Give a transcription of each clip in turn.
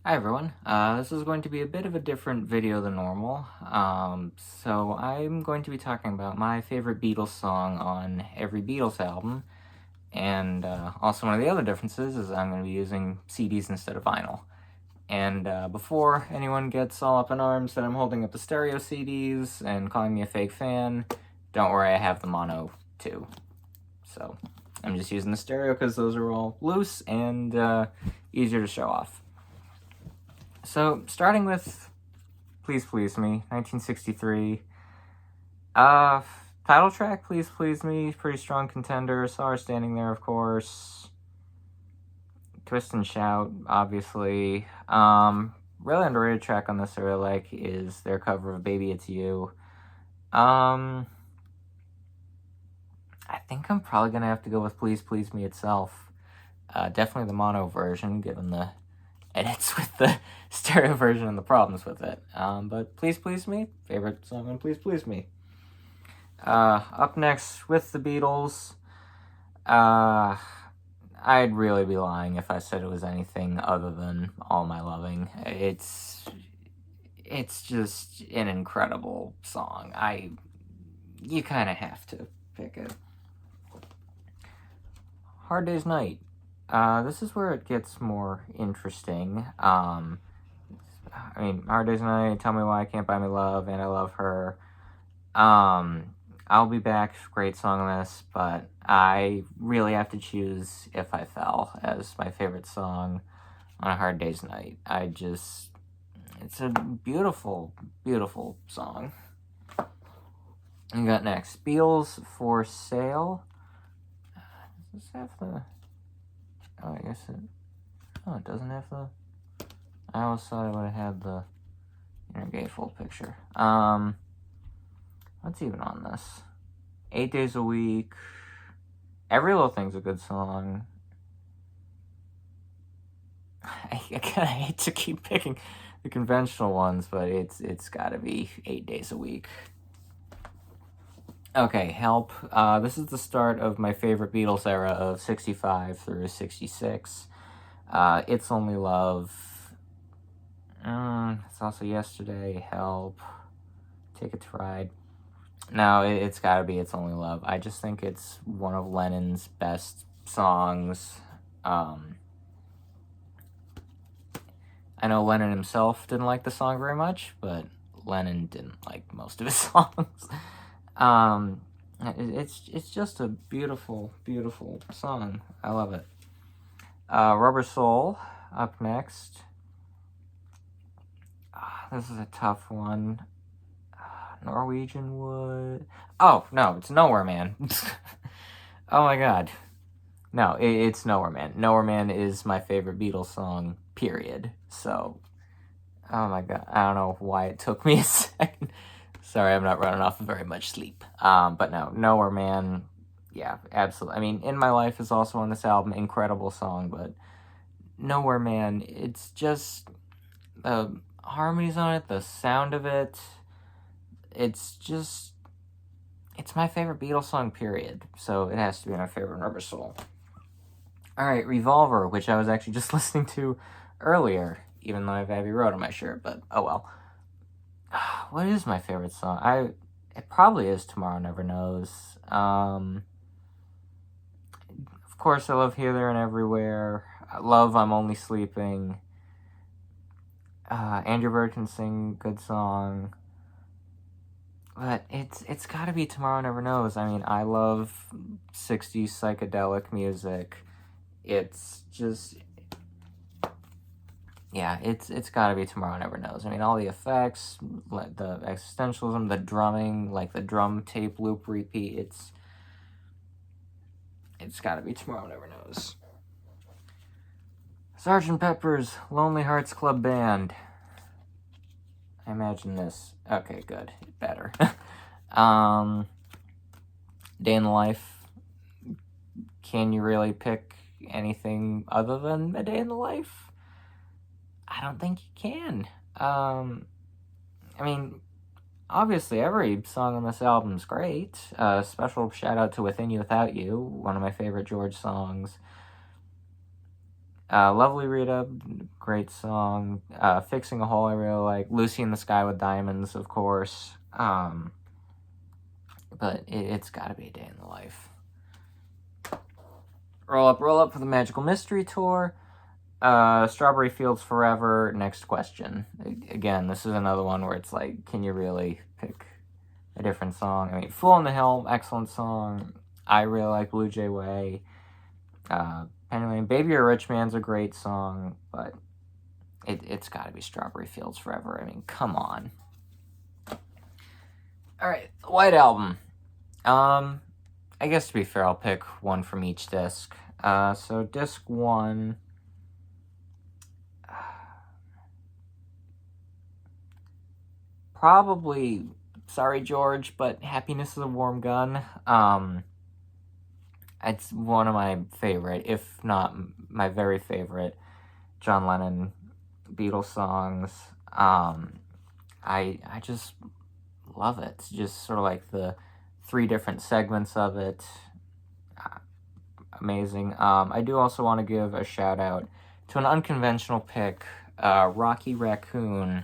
Hi everyone. This is going to be a bit of a different video than normal. So I'm going to be talking about my favorite Beatles song on every Beatles album, and also one of the other differences is I'm going to be using CDs instead of vinyl. And before anyone gets all up in arms that I'm holding up the stereo CDs and calling me a fake fan, don't worry, I have the mono too. So I'm just using the stereo because those are all loose and easier to show off. So, starting with Please Please Me, 1963. Title track, Please Please Me, pretty strong contender. Saw Her Standing There, of course. Twist and Shout, obviously. Really underrated track on this I really like is their cover of Baby It's You. I think I'm probably going to have to go with Please Please Me itself. Definitely the mono version, given the edits with the stereo version and the problems with it. But Please Please Me, favorite song on Please Please Me. Up next with the Beatles, I'd really be lying if I said it was anything other than All My Loving. It's just an incredible song. You kind of have to pick it. Hard Day's Night. This is where it gets more interesting. Hard Day's Night, Tell Me Why I Can't Buy Me Love, and I Love Her. I'll Be Back, great song on this, but I really have to choose If I Fell as my favorite song on A Hard Day's Night. It's a beautiful, beautiful song. You got next, Beatles For Sale. Does this have the... Oh, I guess it... Oh, it doesn't have the... I always thought it would have had the gatefold picture. What's even on this? 8 Days a Week. Every Little Thing's a good song. I kind of hate to keep picking the conventional ones, but it's got to be 8 Days a Week. Okay, Help. This is the start of my favorite Beatles era of 65 through 66. It's Only Love. It's also Yesterday, Help, Ticket to Ride. No, it's gotta be It's Only Love. I just think it's one of Lennon's best songs. I know Lennon himself didn't like the song very much, but Lennon didn't like most of his songs. It's just a beautiful, beautiful song. I love it. Rubber Soul, up next. This is a tough one. Norwegian Wood. Oh, no, it's Nowhere Man. Oh my god. No, it's Nowhere Man. Nowhere Man is my favorite Beatles song, period. So, oh my god. I don't know why it took me a second. Sorry, I'm not running off of very much sleep. But no, Nowhere Man, yeah, absolutely. I mean, In My Life is also on this album, incredible song, but Nowhere Man, it's just the harmonies on it, the sound of it, it's my favorite Beatles song, period. So it has to be my favorite Rubber Soul. Alright, Revolver, which I was actually just listening to earlier, even though I have Abbey Road on my shirt, but oh well. What is my favorite song? It probably is Tomorrow Never Knows. Of course, I love Here, There, and Everywhere. I love I'm Only Sleeping. Andrew Bird can sing good song. But it's gotta be Tomorrow Never Knows. I mean, I love 60s psychedelic music. It's just... Yeah, it's gotta be Tomorrow Never Knows. I mean, all the effects, the existentialism, the drumming, like the drum tape loop repeat, it's gotta be Tomorrow Never Knows. Sgt. Pepper's Lonely Hearts Club Band. I imagine this. Okay, good. Better. Day in the Life. Can you really pick anything other than A Day in the Life? I don't think you can. I mean, obviously every song on this album is great. Special shout out to Within You Without You, one of my favorite George songs. Lovely Rita, great song. Fixing a Hole, I really like. Lucy in the Sky with Diamonds, of course. But it's gotta be A Day in the Life. Roll Up for the Magical Mystery Tour. Strawberry Fields Forever, Next Question. Again, this is another one where it's like, can you really pick a different song? I mean, Fool on the Hill, excellent song. I really like Blue Jay Way. Anyway, Baby You're a Rich Man's a great song, but it's got to be Strawberry Fields Forever. I mean, come on. All right, the White Album. I guess to be fair, I'll pick one from each disc. So disc 1. Probably, sorry George, but Happiness is a Warm Gun. It's one of my favorite, if not my very favorite, John Lennon Beatles songs. I just love it. It's just sort of like the 3 different segments of it. Amazing. I do also want to give a shout out to an unconventional pick, Rocky Raccoon,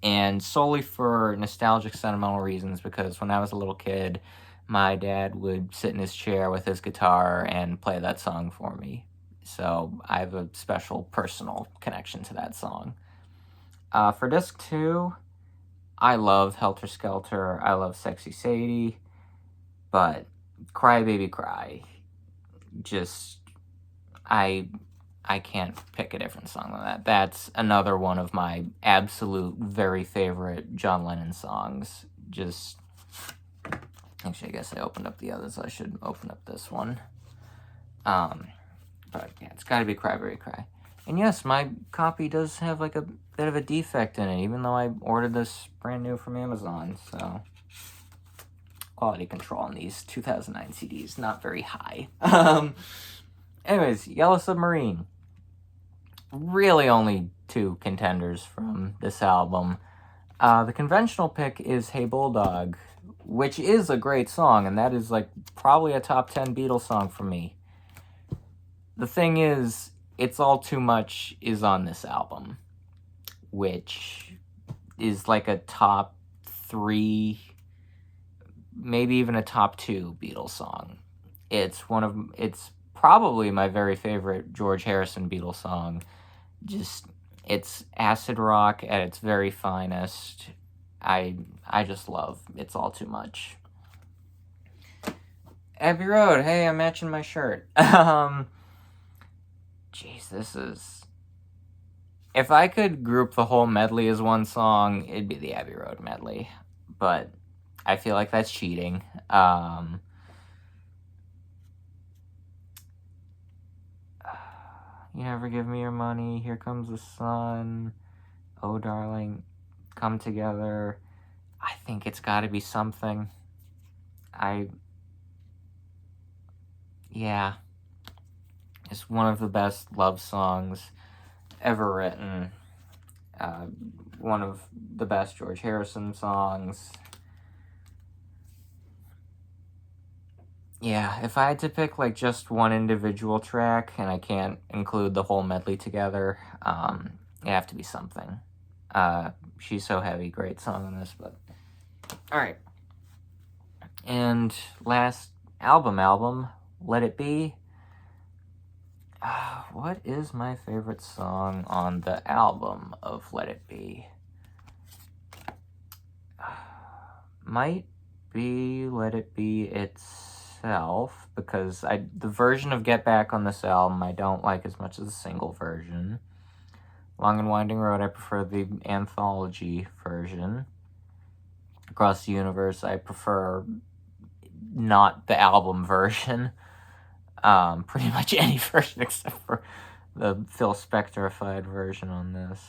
and solely for nostalgic, sentimental reasons, because when I was a little kid, my dad would sit in his chair with his guitar and play that song for me. So I have a special personal connection to that song. For disc 2, I love Helter Skelter. I love Sexy Sadie. But Cry Baby Cry, just, I can't pick a different song than that. That's another one of my absolute very favorite John Lennon songs. Just, actually, I guess I opened up the others. I should open up this one. But yeah, it's got to be Cry Baby Cry. And yes, my copy does have like a bit of a defect in it, even though I ordered this brand new from Amazon. So quality control on these 2009 CDs, not very high. Anyways, Yellow Submarine. Really only 2 contenders from this album. The conventional pick is Hey Bulldog, which is a great song, and that is like probably a top 10 Beatles song for me. The thing is, It's All Too Much is on this album, which is like a top 3, maybe even a top 2 Beatles song. It's probably my very favorite George Harrison Beatles song. Just, it's acid rock at its very finest. I just love It's All Too Much. Abbey Road, hey, I'm matching my shirt. Jeez, this is... If I could group the whole medley as one song, it'd be the Abbey Road medley. But I feel like that's cheating. You Never Give Me Your Money, Here Comes the Sun, Oh Darling, Come Together. I think it's got to be something. Yeah. It's one of the best love songs ever written. One of the best George Harrison songs. Yeah, if I had to pick like just one individual track, and I can't include the whole medley together, it'd have to be something. She's So Heavy, great song on this, but... Alright. And last album, Let It Be. What is my favorite song on the album of Let It Be? Might be Let It Be itself, because the version of Get Back on this album I don't like as much as the single version. Long and Winding Road, I prefer the anthology version. Across the Universe, I prefer not the album version. Pretty much any version except for the Phil Spectorified version on this.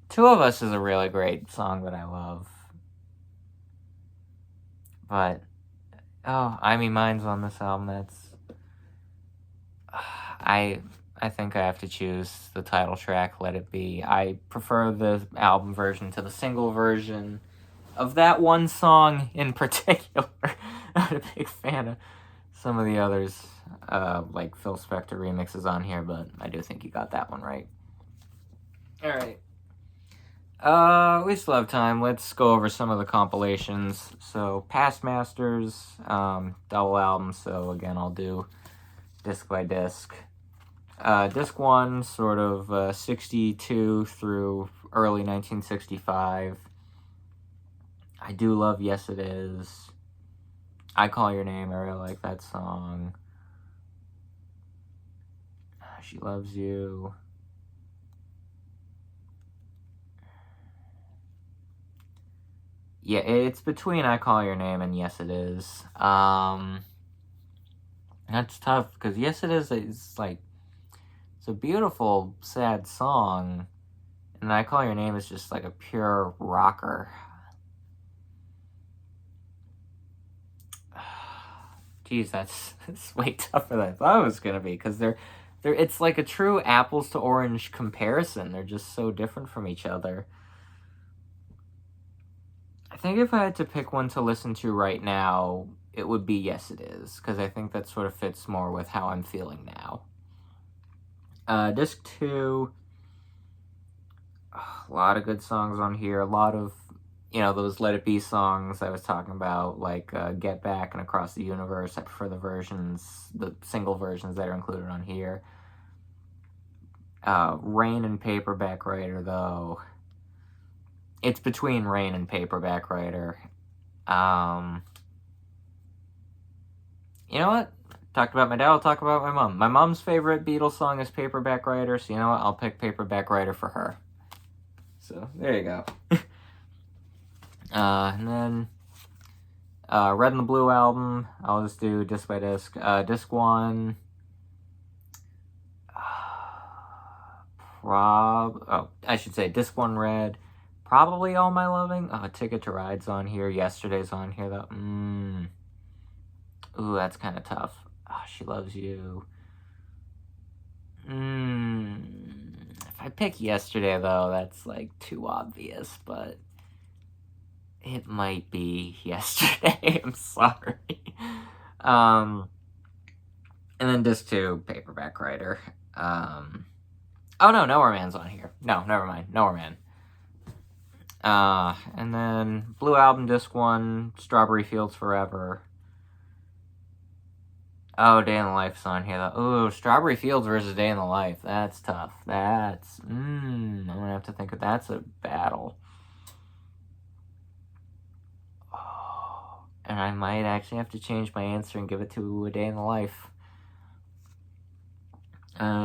Two of Us is a really great song that I love. But, I Mean Mine's on this album. That's... I think I have to choose the title track, Let It Be. I prefer the album version to the single version of that one song in particular. I'm not a big fan of some of the others, like Phil Spector remixes on here, but I do think you got that one right. Alright. We still have time. Let's go over some of the compilations. So, Past Masters, double album, so again, I'll do disc by disc. Disc 1, sort of 62 through early 1965. I do love Yes It Is. I Call Your Name, I really like that song. She Loves You. Yeah, it's between I Call Your Name and Yes It Is. That's tough, because Yes It Is, it's like, it's a beautiful, sad song, and I Call Your Name is just like a pure rocker. Geez, that's way tougher than I thought it was gonna be, because it's like a true apples to orange comparison. They're just so different from each other. I think if I had to pick one to listen to right now, it would be Yes It Is, because I think that sort of fits more with how I'm feeling now. Disc 2, a lot of good songs on here, a lot of, those Let It Be songs I was talking about, like Get Back and Across the Universe. I prefer the single versions that are included on here. Rain and Paperback Writer, though. It's between Rain and Paperback Writer. You know what? Talked about my dad, I'll talk about my mom. My mom's favorite Beatles song is Paperback Writer, so you know what? I'll pick Paperback Writer for her. So, there you go. And then, Red and the Blue album, I'll just do disc by disc. Disc 1, I should say disc 1 Red, probably All My Loving. Ticket to Ride's on here, Yesterday's on here, though. Ooh, that's kind of tough. She Loves You. If I pick Yesterday, though, that's like too obvious, but it might be Yesterday. I'm sorry. And then disc 2, Paperback Writer. Oh no, Nowhere Man's on here. No, never mind. Nowhere Man. And then Blue Album, disc 1, Strawberry Fields Forever. Oh, Day in the Life's on here, though. Ooh, Strawberry Fields versus Day in the Life. That's tough. I'm gonna have to think of that's a battle. Oh, and I might actually have to change my answer and give it to A Day in the Life.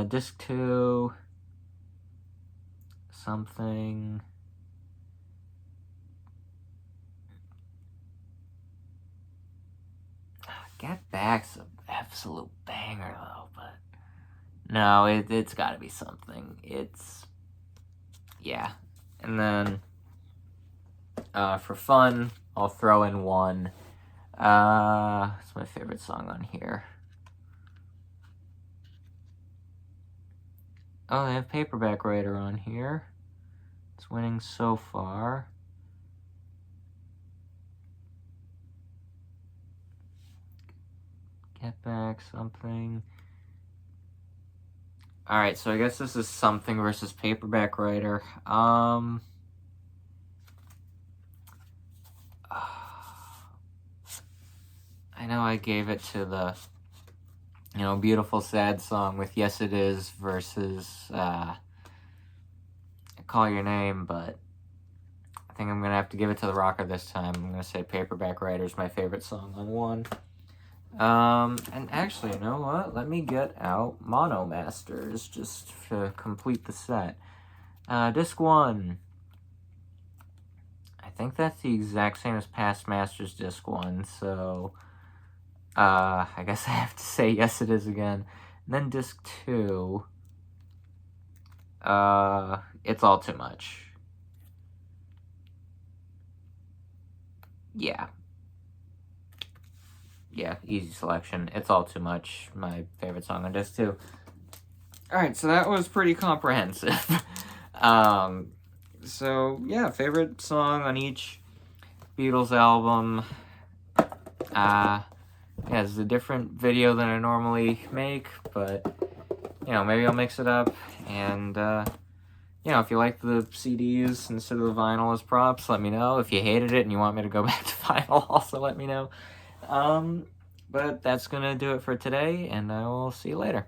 Disc 2, something. Get Back's an absolute banger, though, but no, it's got to be something. Yeah. And then, for fun, I'll throw in one. It's my favorite song on here. Oh, they have Paperback Writer on here. It's winning so far. Get Back, something. Alright, so I guess this is something versus Paperback Writer. I know I gave it to the, beautiful sad song with Yes It Is versus Call Your Name, but I think I'm going to have to give it to the rocker this time. I'm going to say Paperback Writer is my favorite song on one. And actually, you know what? Let me get out Mono Masters just to complete the set. Disc 1. I think that's the exact same as Past Masters Disc 1, so I guess I have to say Yes It Is again. And then Disc 2. It's All Too Much. Yeah, easy selection. It's All Too Much, my favorite song on disc 2. Alright, so that was pretty comprehensive. So, yeah, favorite song on each Beatles album. yeah, it's a different video than I normally make, but, you know, maybe I'll mix it up, and, you know, if you like the CDs instead of the vinyl as props, let me know. If you hated it and you want me to go back to vinyl, also let me know. But that's gonna do it for today, and I will see you later.